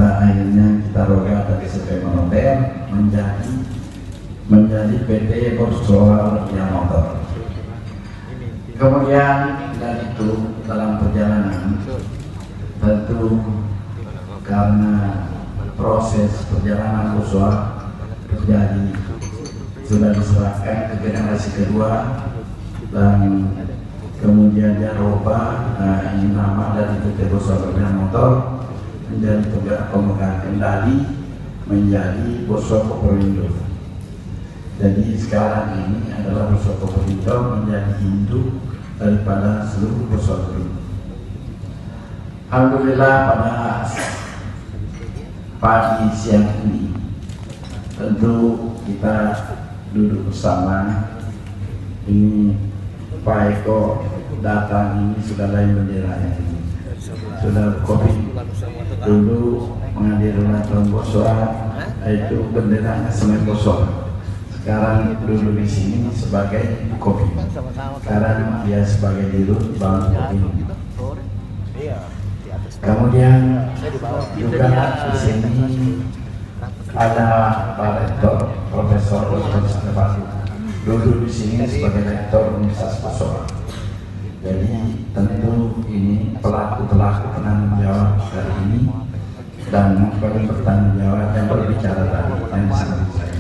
akhirnya kita roda dari SP Monotel menjadi PT Borsol yang Motor. Kemudian dari itu dalam perjalanan tentu karena proses perjalanan Borsol terjadi sudah diserahkan ke generasi kedua dan kemudian dia roba ini nama dari PT Borsol Motor menjadi pemegang kendali menjadi Borsol Koperindo. Jadi sekarang ini adalah Borsol Koperindo menjadi induk daripada seluruh Borsol Koperindo. Alhamdulillah pada pagi siang ini tentu kita duduk bersama. Ini Pak Eko datang ini sudah lain benderanya, sudah kopi dulu menghadiri tahun Borsol itu benderanya Semen Borsol. Sekarang dulu di sini sebagai kopi. Sekarang dia sebagai dirut Bank Kopi. Kemudian juga di sini ada Pak Rektor Profesor Ustaz dulu di sini sebagai Rektor Universitas Borsol. Jadi tentu ini pelaku-pelaku penanggung jawab hari ini dan bertanggung jawab yang berbicara tadi yang disebut saya.